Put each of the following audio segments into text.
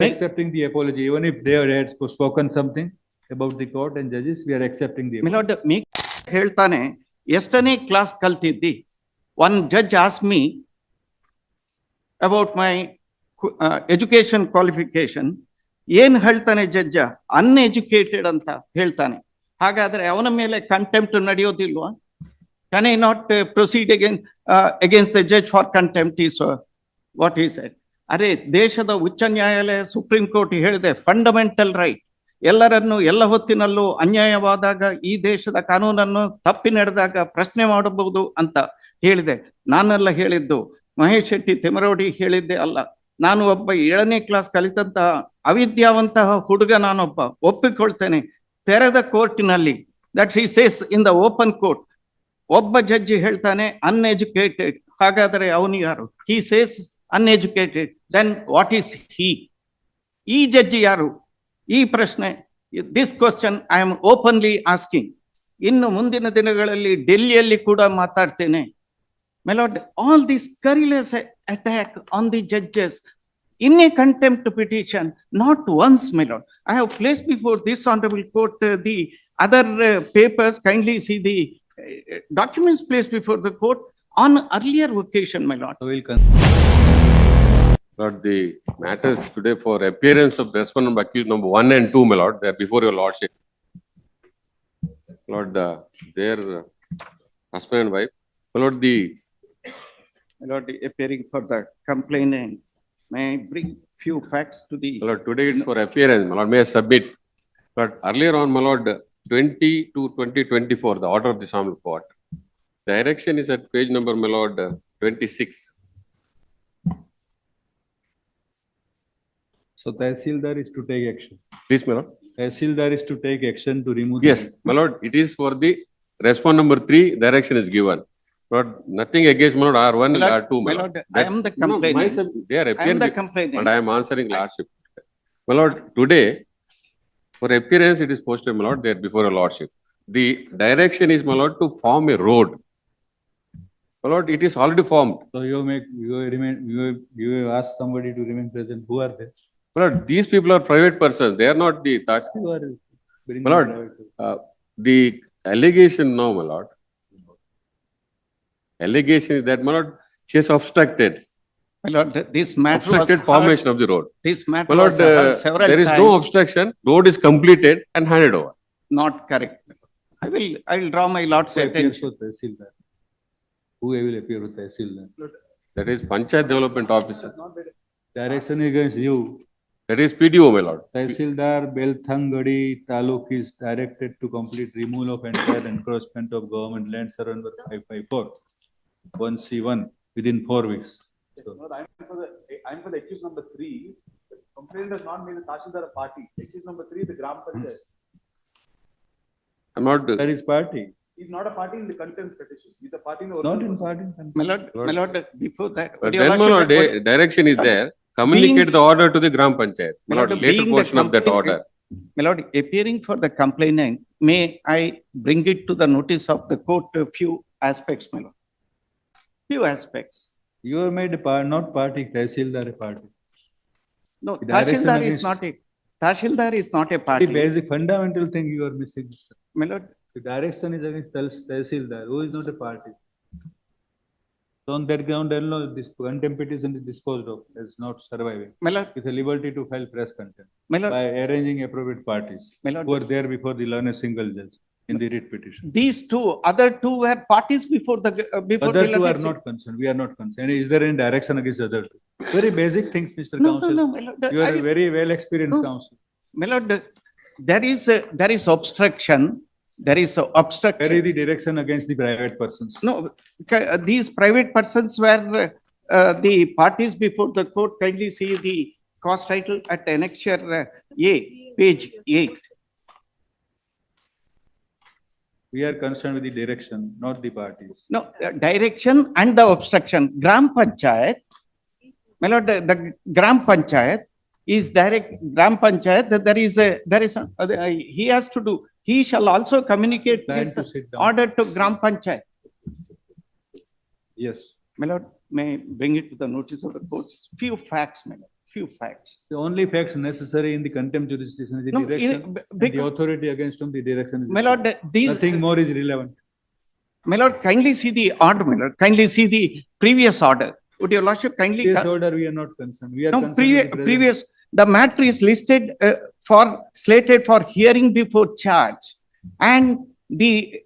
accepting the apology, even if they had spoken something about the court and judges, we are accepting the apology. Milord, me ಹೇಳ್ತಾನೆ ಎಷ್ಟನೇ class ಕಲ್ತಿದ್ದಿ? One judge asked me about my education qualification. ಏನ್ ಹೇಳ್ತಾನೆ judge? Uneducated ಅಂತ ಹೇಳ್ತಾನೆ. ಹಾಗಾದ್ರೆ ಅವನ ಮೇಲೆ contempt ನಡೆಯೋದಿಲ್ವಾ? Can I not proceed against the judge for contempt? Is what he said. ಅರೆ, ದೇಶದ ಉಚ್ಚ ನ್ಯಾಯಾಲಯ, ಸುಪ್ರೀಂ ಕೋರ್ಟ್ ಹೇಳಿದೆ ಫಂಡಮೆಂಟಲ್ ರೈಟ್, ಎಲ್ಲರನ್ನು ಎಲ್ಲ ಹೊತ್ತಿನಲ್ಲೂ ಅನ್ಯಾಯವಾದಾಗ ಈ ದೇಶದ ಕಾನೂನನ್ನು ತಪ್ಪಿ ನಡೆದಾಗ ಪ್ರಶ್ನೆ ಮಾಡಬಹುದು ಅಂತ ಹೇಳಿದೆ. ನಾನೆಲ್ಲ ಹೇಳಿದ್ದು, ಮಹೇಶ್ ಶೆಟ್ಟಿ ತಿಮರೋಡಿ ಹೇಳಿದ್ದೆ ಅಲ್ಲ. ನಾನು ಒಬ್ಬ 7ನೇ ಕ್ಲಾಸ್ ಕಲಿತಂತಹ ಅವಿದ್ಯಾವಂತಹ ಹುಡುಗ, ನಾನೊಬ್ಬ ಒಪ್ಪಿಕೊಳ್ತೇನೆ. ತೆರೆದ ಕೋರ್ಟಿನಲ್ಲಿ, that he says in the open court, ಒಬ್ಬ ಜಡ್ಜಿ ಹೇಳ್ತಾನೆ ಅನ್ಎಜುಕೇಟೆಡ್. ಹಾಗಾದರೆ ಅವನು ಯಾರು? He says uneducated, then what is he? ಈ ಜಡ್ಜಿ ಯಾರು? ಈ ಪ್ರಶ್ನೆ, this question I am openly asking. ಇನ್ನು ಮುಂದಿನ ದಿನಗಳಲ್ಲಿ ಡೆಲ್ಲಿಯಲ್ಲಿ ಕೂಡ ಮಾತಾಡ್ತೇನೆ. My lord, all this scurrilous attack on the judges in a contempt petition, not once, my lord. I have placed before this honorable court the other papers. Kindly see the documents placed before the court on earlier occasion, my lord. Lord, the matters today for appearance of the respondent accused number 1 and 2, my lord, they are before your lordship. Lord, their husband and wife. My lord, My lord, appearing for the complainant, may I bring few facts to the... my lord, today it's for appearance, my lord, may I submit. But earlier on, my lord, 20 to 2024, the order of the Honorable Court. Direction is at page number, my lord, 26. So Tehsildar is to take action. Please, my lord. Tehsildar is to take action to remove. Yes, my lord, it is for the respond number 3, direction is given. Lord, nothing against my lord R1 and R2, my lord. I am the complainant. They are appearing, I am the complainant. but I am answering lordship. My lord, today, for appearance, it is posted, my lord, there before your lordship. The direction is, my lord, to form a road. My lord, it is already formed. So you ask somebody to remain present. Who are they? My lord, these people are private persons. They are not the touch. My lord, the allegation now, my lord. Allegation is that, my lord, she has obstructed. My lord, this matter obstructed was formation heard, of the road. This matter My lord, was heard several there is times. no obstruction. Road is completed and handed over. Not correct. I will draw my lord's attention. Who will appear with Tehsildar? That is Panchayat Development Officer. Direction against you. That is PDO, my lord. Tehsildar Belthangadi Taluk is directed to complete removal of entire encroachment of government land surrounded by 554 1C1 within 4 weeks. So, I'm for the accused number 3. The complaint does not mean the Tahsildar a party. Accused number 3 is the Gram Panchayat. I'm not. That is party. He's not a party in the contempt petition. He's a party in the Not original in party. My lord, before that. But then, my lord, direction is there. Communicate the order to the Gram Panchayat. My lord, later portion of that order. My lord, appearing for the complainant, may I bring it to the notice of the court a few aspects, my lord? Few aspects. You are made a not party. Tehsildar a party. No, The direction Tahsildar is against- not a Tahsildar is not a The party. basic fundamental thing you are missing. My lord, The direction is against Tehsildar, who is not a party. So on that ground, this contempt petition is disposed of as not surviving. my lord, With a liberty to file press contempt my lord, by arranging appropriate parties my lord. who are there before the learned single judge in the writ petition. These other two were parties before the before Other the two are learned not concerned. We are not concerned. Is there any direction against other two? Very basic things, Mr. No, Counsel. no, my lord. You are I a will- very well experienced No. counsel. My lord, there is obstruction. There is obstruction. Carry the direction against the private persons. No, these private persons were the parties before the court. Kindly see the cause title at annexure A, page 8. We are concerned with the direction, not the parties. No, direction and the obstruction. Gram Panchayat, my lord, the Gram Panchayat is direct. Gram Panchayat, he has to do. He shall also communicate Plan this to sit down. order to Gram Panchayat. Yes. My lord, may I bring it to the notice of the courts? Few facts, my lord. few facts. The only facts necessary in the contempt jurisdiction is the No, direction, and the because, authority against whom the direction is. my lord, issued. these, Nothing more is relevant. my lord, kindly see the order, my lord, kindly see the previous order. Would your lordship kindly? This order, we are not concerned. We are No, concerned with the present. previous, the matter is listed slated for hearing before charge. And the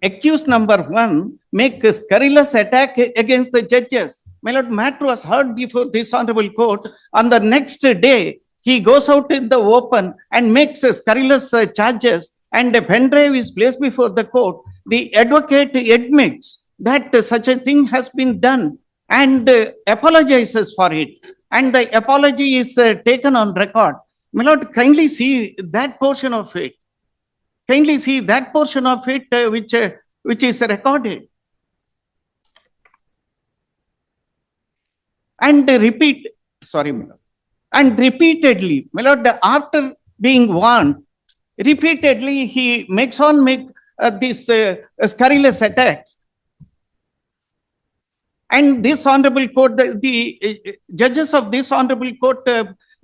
accused number 1 make a scurrilous attack against the judges. My lord, matter was heard before this honorable court. On the next day, he goes out in the open and makes scurrilous charges, and a pen drive is placed before the court. The advocate admits that such a thing has been done and apologizes for it. And the apology is taken on record. My lord, kindly see that portion of it. Kindly see that portion of it which is recorded. And repeat, sorry, my lord. And repeatedly, my lord, after being warned, repeatedly he makes these scurrilous attacks. And this honorable court, the judges of this honorable court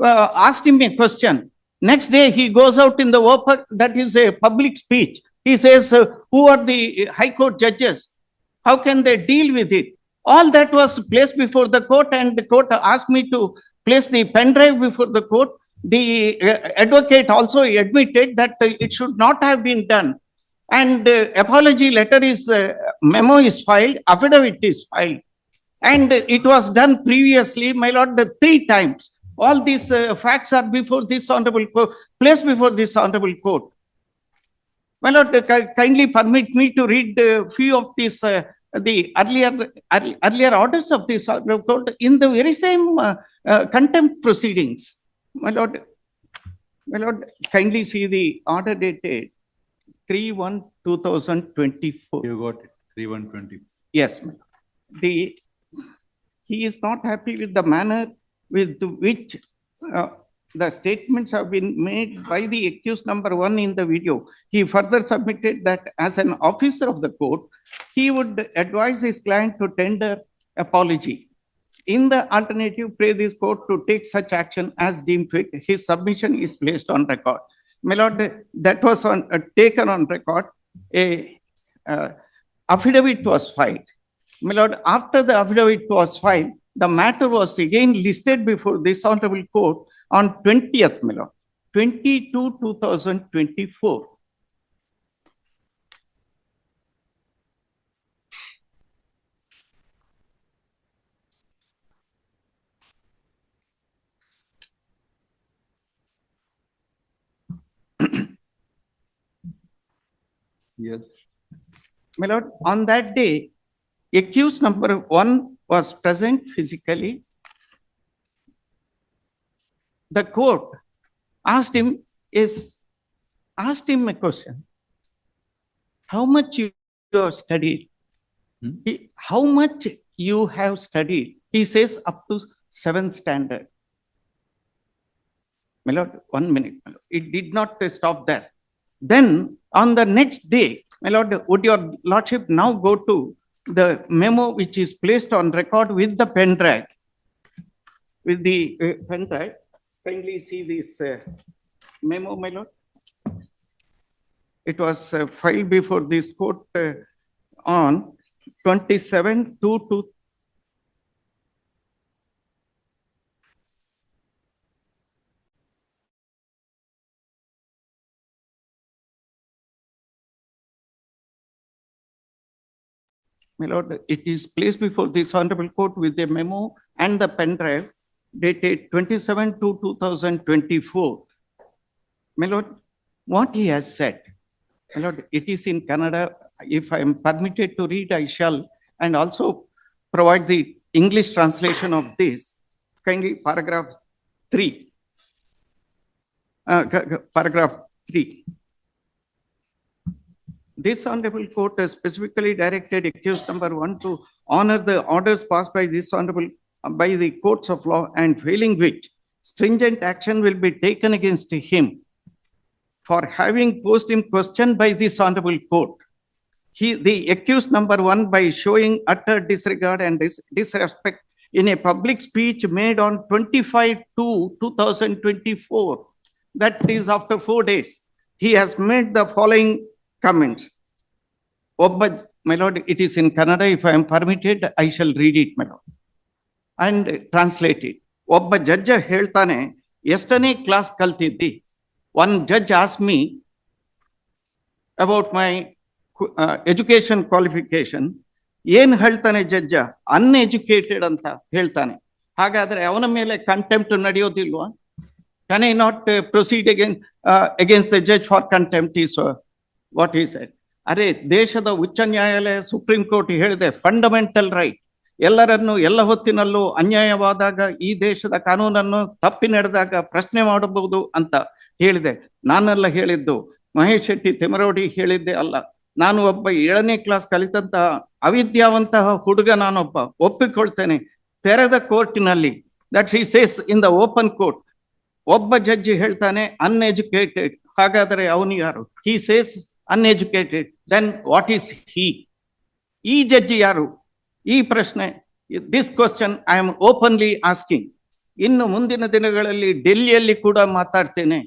asked him a question. Next day, he goes out in the open, that is a public speech. He says, who are the high court judges? How can they deal with it? All that was placed before the court, and the court asked me to place the pen drive before the court. The advocate also admitted that it should not have been done. And apology letter is, memo is filed, affidavit is filed. And it was done previously, my lord, 3 times. All these facts are before this honorable court, placed before this honorable court. My lord, kindly permit me to read a few of these, the earlier orders of this honorable court in the very same contempt proceedings. My lord, kindly see the order dated 3/1/2024. You got it, 3/1/20. Yes, my lord. He is not happy with the manner with which the statements have been made by the accused number 1 in the video. He further submitted that as an officer of the court, he would advise his client to tender apology. In the alternative, pray this court to take such action as deemed fit. His submission is placed on record. My lord, that was taken on record. A affidavit was filed. My lord, after the affidavit was filed, the matter was again listed before this honorable court on 20th, my lord, 22/2024. Yes. My lord, on that day, accused number 1 was present physically. The court asked him a question. How much you have studied? How much you have studied? He says up to 7th standard. My lord, 1 minute. My lord. It did not stop there. Then on the next day, my lord, would your lordship now go to the memo which is placed on record with the pen drive? With the pen drive, kindly see this memo, my lord. It was filed before this court on 27/2/2024. My lord, it is placed before this honorable court with a memo and the pen drive dated 27/2/2024. My lord, what he has said, my lord, it is in Kannada. If I am permitted to read, I shall, and also provide the English translation of this. Kindly, paragraph 3. Paragraph 3. This honorable court has specifically directed accused number 1 to honor the orders passed by this honorable by the courts of law, and failing which stringent action will be taken against him for having posed him question by this honorable court. The accused number 1, by showing utter disregard and disrespect in a public speech made on 25/2/2024, that is after 4 days, he has made the following comments. My lord, it is in Kannada. If I am permitted, I shall read it, my lord, and translate it. ಒಬ್ಬ judge ಹೇಳ್ತಾನೆ, ಎಷ್ಟನೇ class ಕಲ್ತಿದ್ದಿ? One judge asked me about my education qualification. ಏನ್ ಹೇಳ್ತಾನೆ judge? Uneducated ಅಂತ ಹೇಳ್ತಾನೆ. ಹಾಗಾದ್ರೆ ಅವನ ಮೇಲೆ contempt ನಡೆಯೋದಿಲ್ವಾ? Can I not proceed against the judge for contempt is what he said. ಅರೆ, ದೇಶದ ಉಚ್ಚ ನ್ಯಾಯಾಲಯ, ಸುಪ್ರೀಂ ಕೋರ್ಟ್ ಹೇಳಿದೆ, ಫಂಡಮೆಂಟಲ್ ರೈಟ್, ಎಲ್ಲರನ್ನು ಎಲ್ಲ ಹೊತ್ತಿನಲ್ಲೂ ಅನ್ಯಾಯವಾದಾಗ ಈ ದೇಶದ ಕಾನೂನನ್ನು ತಪ್ಪಿ ನಡೆದಾಗ ಪ್ರಶ್ನೆ ಮಾಡಬಹುದು ಅಂತ ಹೇಳಿದೆ. ನಾನೆಲ್ಲ ಹೇಳಿದ್ದು, ಮಹೇಶ್ ಶೆಟ್ಟಿ ತಿಮರೋಡಿ ಹೇಳಿದ್ದೆ ಅಲ್ಲ. ನಾನು ಒಬ್ಬ 7ನೇ ಕ್ಲಾಸ್ ಕಲಿತಂತಹ ಅವಿದ್ಯಾವಂತಹ ಹುಡುಗ, ನಾನೊಬ್ಬ ಒಪ್ಪಿಕೊಳ್ತೇನೆ. ತೆರೆದ ಕೋರ್ಟಿನಲ್ಲಿ, that he says in the open court, ಒಬ್ಬ ಜಡ್ಜಿ ಹೇಳ್ತಾನೆ ಅನ್ಎಜುಕೇಟೆಡ್. ಹಾಗಾದರೆ ಅವನು ಯಾರು? He says uneducated, then what is he? ಈ ಜಡ್ಜಿ ಯಾರು? ಈ ಪ್ರಶ್ನೆ, this question I am openly asking. ಇನ್ನು ಮುಂದಿನ ದಿನಗಳಲ್ಲಿ ಡೆಲ್ಲಿಯಲ್ಲಿ ಕೂಡ ಮಾತಾಡ್ತೇನೆ.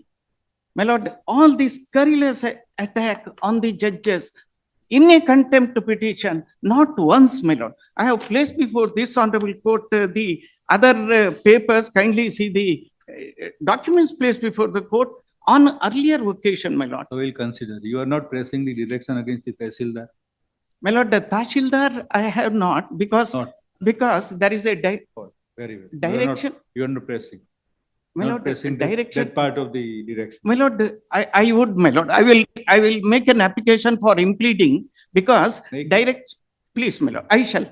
My lord, all this scurrilous attack on the judges in a contempt petition, not once, my lord. I have placed before this honorable court the other papers. Kindly see the documents placed before the court on earlier occasion, my lord. I will consider. You are not pressing the direction against the Tehsildar? My lord, the Tahsildar I have not, because there is a Very well. direction. You are not pressing. My Not lord, pressing direction. that part of the direction. My lord, I would, my lord, I will make an application for impleading, because please, my lord, I shall,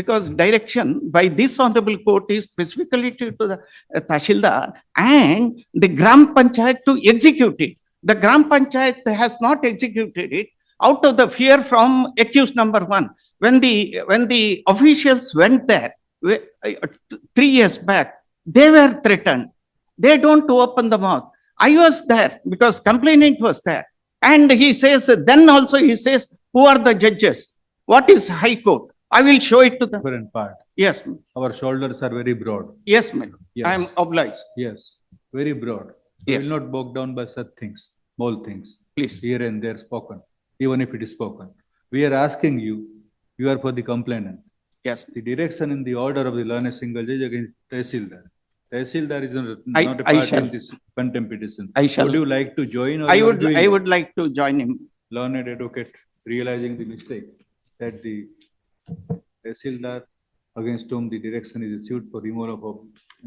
because direction by this honorable court is specifically to the Tahsildar and the Gram Panchayat to execute it. The Gram Panchayat has not executed it out of the fear from accused number 1. When the officials went there 3 years back, they were threatened. They don't open the mouth. I was there because complainant was there. And he says, then also he says, who are the judges? What is High Court? I will show it to them. Different part. Yes. Our shoulders are very broad. Yes, madam. Yes. I am obliged. Yes, very broad. We Yes. will not bog down by such things, small things. Please. Here and there spoken, even if it is spoken. We are asking you, you are for the complainant. Yes. The direction in the order of the learned single judge against Tehsildar. Tehsildar is not a I part shall. in this contempt petition. I shall. Would you like to join? Or I you are doing it? would like to join him. Learned advocate realizing the mistake that the Tehsildar against whom the direction is issued for removal of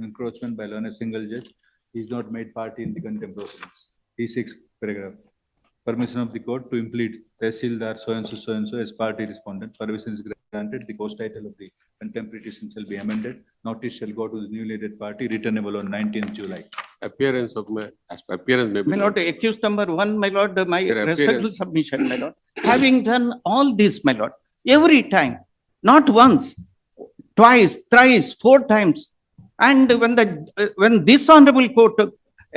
encroachment by learned single judge is not made party in the contempt proceedings. E6 paragraph. Permission of the court to implead Tehsildar so and so as party respondent. Permission is granted. The post title of the contempt petition shall be amended. Notice shall go to the newly added party, returnable on 19th July. Appearance may be. My lord, accused number 1, my lord, my Your respectful submission, my lord. Having done all this, my lord, every time, not once, twice, thrice, 4 times. And when this honorable court,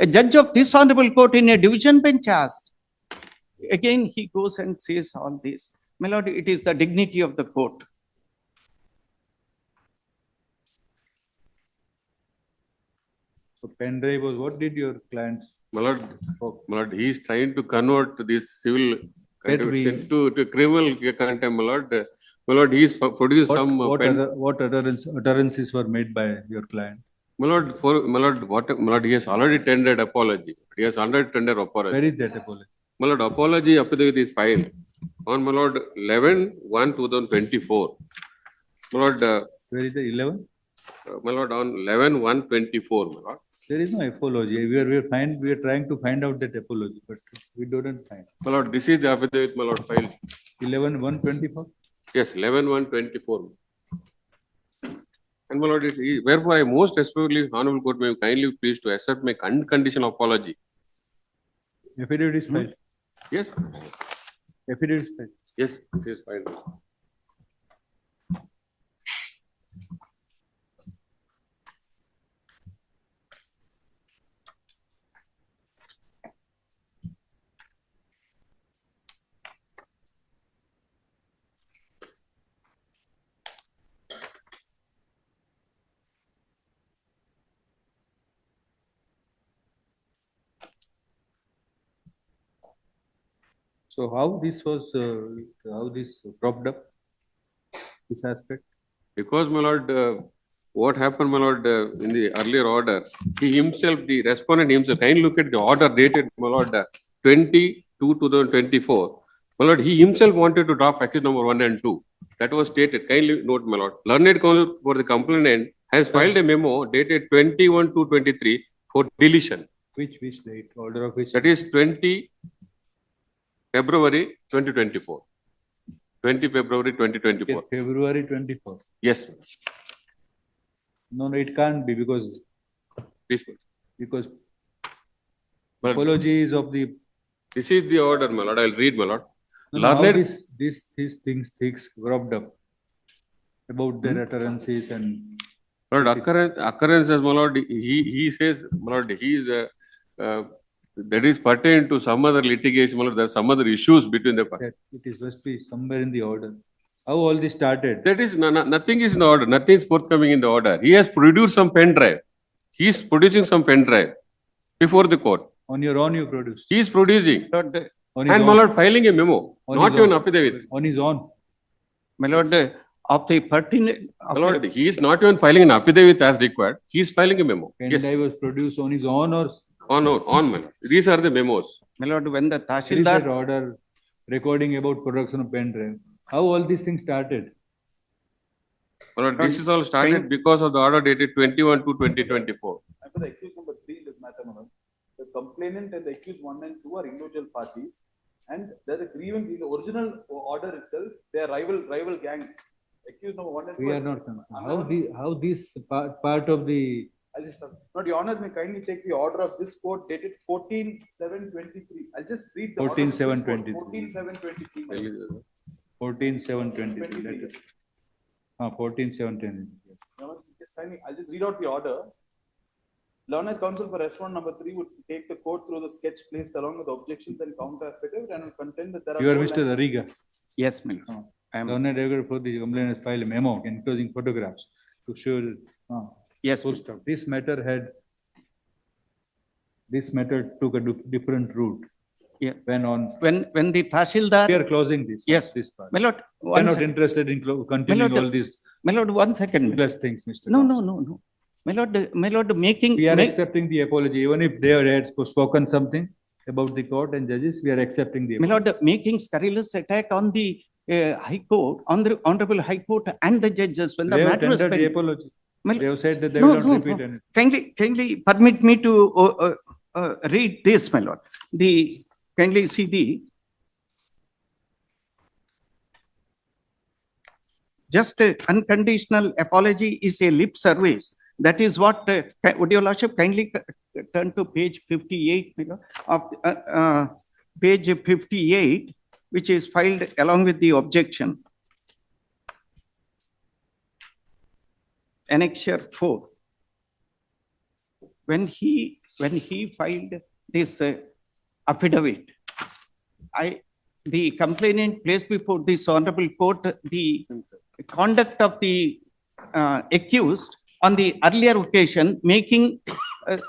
a judge of this honorable court in a division bench asked, again he goes and says all this. My lord, it is the dignity of the court. So pen drive was, what did your client? My lord, he is trying to convert this civil contempt to criminal contempt, my lord. My lord, he is produced some. What utterances were made by your client? My lord, he has already tendered apology. He has already tendered apology. Where is that apology? My lord, apology affidavit is filed on, my lord, 11/1/2024. My lord, Where is the 11? my lord, on 11/1/24, my lord. There is no apology. We are trying to find out that apology, but we don't find. My lord, this is the affidavit, my lord, filed. 11/1/24? Yes, 11/1/24. And my lord, wherefore I most respectfully, honorable court, may kindly please to accept my unconditional apology. Affidavit is filed. Yes, Affidavit is filed. yes, this is filed. So how this was, how this propped up, this aspect? Because, my lord, what happened, my lord, in the earlier order, he himself, the respondent himself, kindly look at the order dated, my lord, 2024. My lord, he himself wanted to drop accused number 1 and 2. That was stated. Kindly note, my lord. Learned counsel for the complainant has filed a memo dated 21/2/23 for deletion. Which date, order of which? That is 20 February 2024. 20 February 2024. February 24. Yes, No, it can't be because please. But apologies of the, this is the order, my lord. I'll read, my lord. no, how Learned- these things cropped up about their utterances and. Lord, occurrences, my lord, he says, my lord, he is, that is pertaining to some other litigation, my lord, there are some other issues between the parties. That it is must be somewhere in the order. How all this started? That is, nothing is in the order, nothing is forthcoming in the order. He has produced some pen drive. He is producing some pen drive before the court. On your own you produced? He is producing. Lord, On his And, my own? lord, filing a memo, On not his even own? affidavit. On his own? my lord, of the pertinent. My lord, he is not even filing an affidavit as required. He is filing a memo. Pen Yes, drive was produced on his own or on, my lord. These are the memos. My lord, when the there is that Tahsildar, order recording about production of pen drive? How all these things started? My lord, this is all started because of the order dated 21/2/2024. And for the accused number 3 in this matter, Madam, the complainant and the accused 1 and 2 are individual parties. And there's a grievance in the original order itself, they are rival gangs. Accused number 1 and 2. We are not concerned. How this part of the, I'll just, not your honors may kindly take the order of this court dated 14/7/23. I'll just read the order. 14/7/23. 14/7/23. 14/7/23, let us. 14/7/23. Yes. Just kindly, I'll just read out the order. Learned counsel for respondent number 3 would take the court through the sketch placed along with objections and counter affidavit and will contend that there are. You are no Mr. lines- Ariga. yes, my lord. I am, Learned Record for the complainant has filed a memo enclosing photographs to show. yes, Full stop. This matter took a different route. Yeah. When on, when the Tahsildar, we are closing this. Yes. This part. my lord, We are one not sec- interested in continuing Lord, all these my lord, 1 second. plus things, Mr. No, Thompson. no. My lord, making. We are make- accepting the apology, even if they had spoken something about the court and judges, we are accepting the My apology. lord, making scurrilous attack on the High Court, on the Honorable High Court and the judges when the They have matter was tendered the pending. apology. My- They have said that they No, will not no, repeat no. anything. Kindly permit me to read this, my lord. Kindly see the just unconditional apology is a lip service. That is what, would your lordship kindly turn to page 58, my lord, of page 58, which is filed along with the objection. Annexure 4. When he filed this affidavit, the complainant placed before this honorable court the conduct of the accused on the earlier occasion, making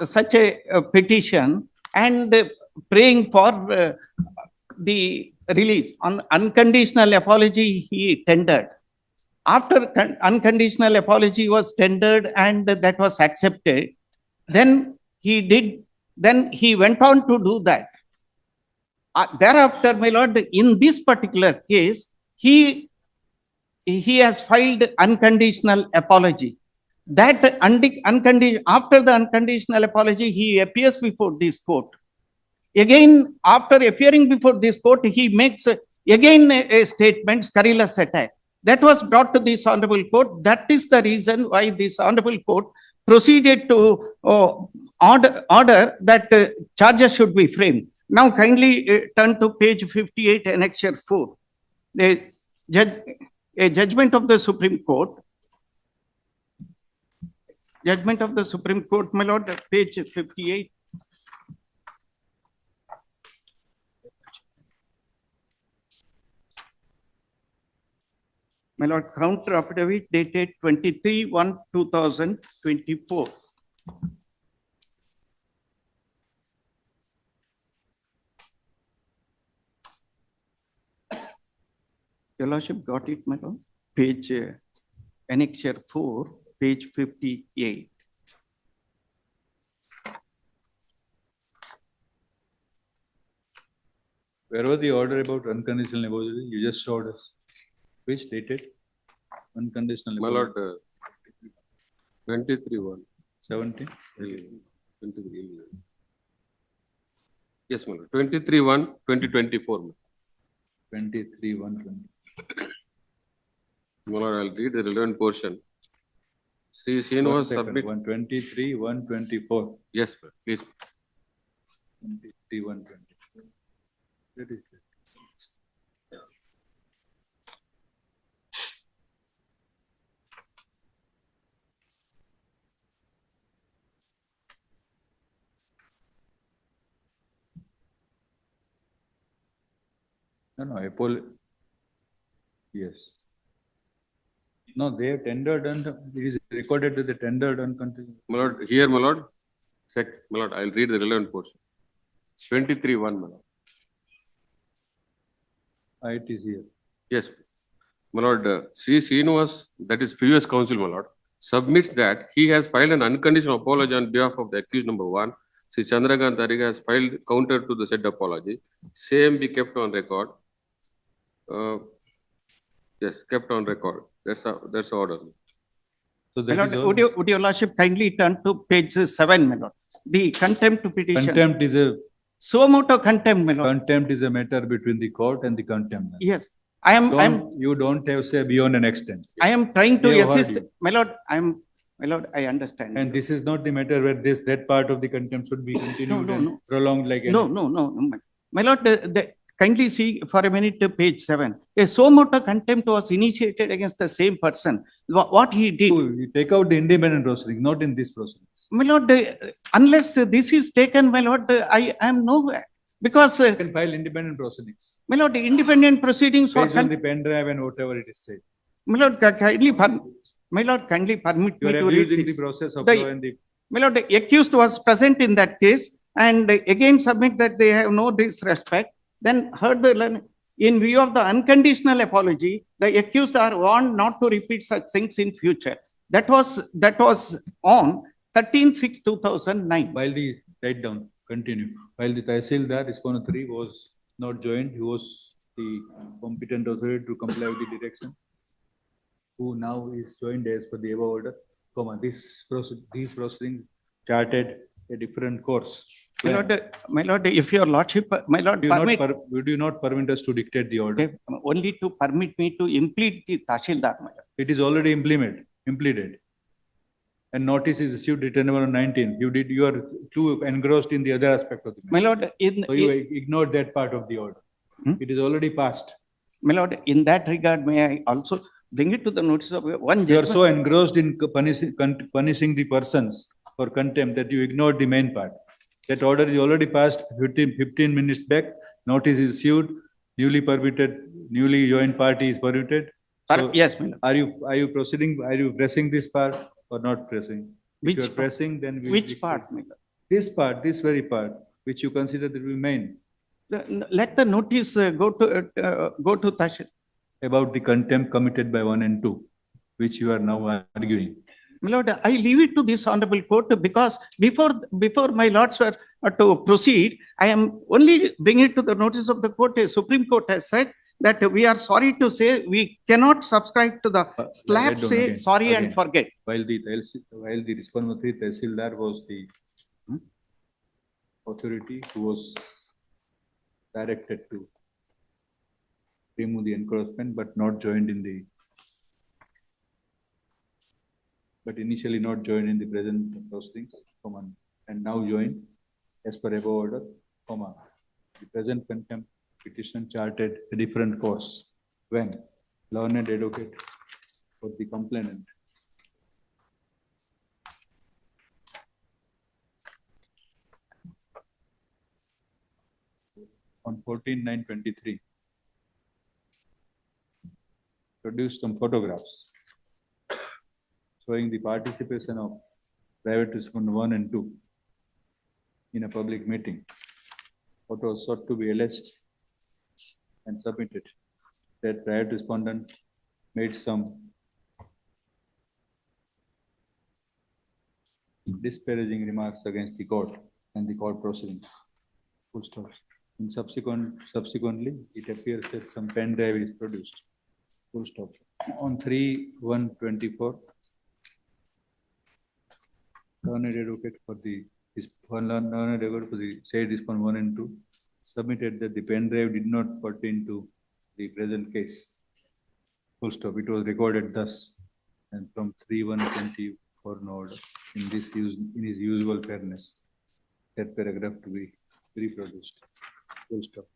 such a petition and praying for the release. On unconditional apology he tendered. After unconditional apology was tendered and that was accepted, then he went on to do that. Thereafter, my lord, in this particular case, he has filed unconditional apology. That after the unconditional apology, he appears before this court. Again, after appearing before this court, he makes again a statement, scurrilous attack. That was brought to this honorable court. That is the reason why this honorable court proceeded to order that charges should be framed. Now kindly turn to page 58, annexure 4. A judgment of the Supreme Court. Judgment of the Supreme Court, my lord, page 58. My lord, counter affidavit dated 23/1/2024. Your Lordship got it, my lord? Page, annexure 4, page 58. Where was the order about unconditional negotiation? You just showed us. Which dated? Unconditional. My lord, 23-1. 17. 23. Yes, my lord. 23-1, 2024. 23, 120. My lord, I'll read the relevant portion. Sri Srinivas submit. 123, 124. Yes, sir. Please. 23, 124. That is it. No, Apollo. Yes. No, they have tendered and it is recorded that they tendered and continued. My lord, here, my lord. My lord, I'll read the relevant portion. 23-1, my lord. It is here. Yes, my lord, Sri Srinivas, that is previous counsel, my lord, submits that he has filed an unconditional apology on behalf of the accused number 1. Sri Chandrakant Tariga has filed counter to the said apology. Same be kept on record. Yes, kept on record. That's the order. So My that is lord, all. would your Lordship kindly turn to page 7, my lord? The contempt petition. Contempt is a Suo moto contempt, my lord. contempt is a matter between the court and the contempt. Yes, I am, You don't have say beyond an extent. I am trying We to have heard assist, you. my lord, my lord, I understand. And this is not the matter where that part of the contempt should be continued no, and no. prolonged like. No, my lord, kindly see for a minute to page 7. A suo moto contempt was initiated against the same person. What he did. You take out the independent proceeding, not in this proceedings. My lord, unless this is taken, my lord, I am nowhere. Because, You can file independent proceedings my lord, independent proceedings for. based on the pen drive and whatever it is said. My lord, kindly permit You me are to read abusing the this. process of The- law and the. My lord, the accused was present in that case and again submit that they have no disrespect. Then heard in view of the unconditional apology, the accused are warned not to repeat such things in future. That was on 13/6/2009. While the, write down, continue. While the Tahsildar, Respondent 3 was not joined, he was the competent authority to comply with the direction, who now is joined as per the above order, these proceedings charted a different course. My lord, if your lordship, my lord, Would you not permit us to dictate the order? only to permit me to implead the Tahsildar, my lord. It is already implemented. And notice is issued written on 19th. You are too engrossed in the other aspect of the My matter. lord, So you ignored that part of the order. It is already passed. my lord, in that regard, may I also bring it to the notice of one You are judgment? so engrossed in punishing the persons for contempt that you ignored the main part. That order is already passed 15 minutes back. Notice is issued, newly joined party is permitted. So Yes, my lord. are you proceeding, are you pressing this part or not pressing? If Which you are part? pressing, then we. Which part, my lord? This very part, which you consider to be main, Let the notice go to Tahsil. about the contempt committed by 1 and 2, which you are now arguing. My lord, I leave it to this honorable court because before my lords were to proceed, I am only bringing it to the notice of the court. Supreme Court has said that we are sorry to say we cannot subscribe to the slap say again, sorry and again. forget. While the Respondent Tahsildar was the authority who was directed to remove the encroachment, but initially not joined in the present proceedings, and now joined as per above order, the present contempt petition charted a different course when learned advocate for the complainant on 14/9/23 produced some photographs showing the participation of private respondent 1 and 2 in a public meeting. Photos sought to be alleged and submitted. that private respondent made some disparaging remarks against the court and the court proceedings. Full stop. Subsequently, it appears that some pen drive is produced. Full stop. On 3/1/24, learned advocate for the said respondent 1 and 2 submitted that the pen drive did not pertain to the present case. Full stop. It was recorded thus, and from 3/1/24 node in his usual fairness, that paragraph to be reproduced. Full stop.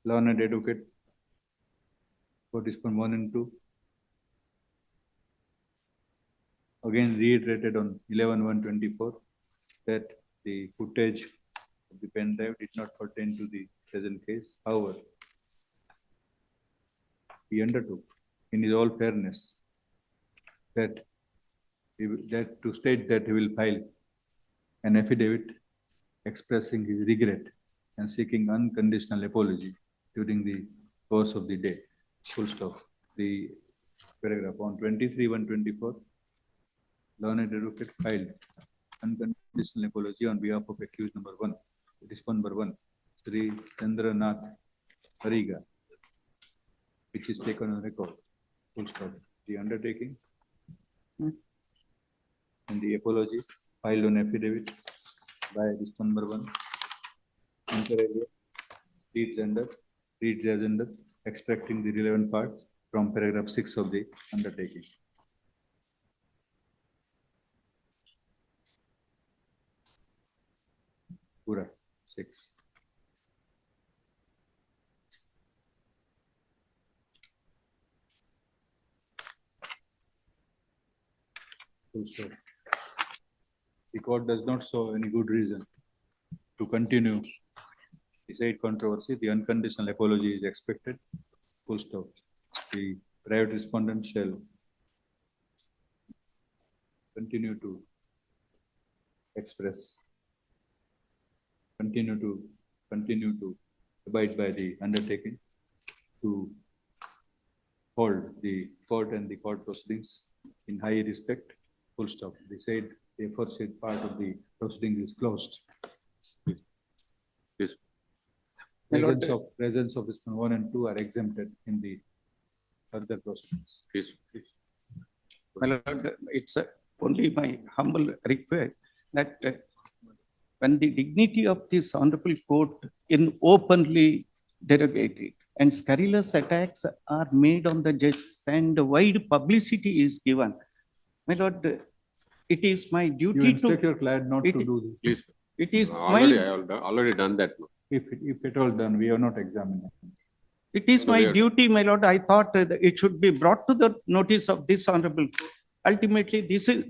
Learned advocate for respondent 1 and 2 again reiterated on 11/1/24 that the footage of the pen drive did not pertain to the present case. However, he undertook in his all fairness that to state that he will file an affidavit expressing his regret and seeking unconditional apology during the course of the day. Full stop. The paragraph on 23/1/24, learned advocate filed unconditional apology on behalf of accused number 1, respondent number 1, Sri Chandranath Hariga, which is taken on record. Full stop. The undertaking and the apology filed on affidavit by respondent number 1, inter alia, reads as under, extracting the relevant parts from paragraph 6 of the undertaking. Pura 6. Full stop. The court does not show any good reason to continue the said controversy. The unconditional apology is expected. Full stop. The private respondent shall continue to abide by the undertaking to hold the court and the court proceedings in high respect. Full stop. The aforesaid part of the proceedings is closed. Yes. Presence of respondent 1 and 2 are exempted in the further proceedings. Please. My lord, it's only my humble request that when the dignity of this honorable court in openly derogated and scurrilous attacks are made on the judge and wide publicity is given, my lord, it is my You duty instruct to, your client not to do this. Please. it is Already, my, I have already done that. If at all done, we are not examining. it is No, my we are- duty, my lord. I thought that it should be brought to the notice of this honorable court. Ultimately,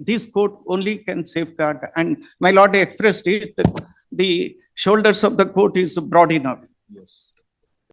this court only can safeguard, and my lord expressed it, that the shoulders of the court is broad enough. Yes.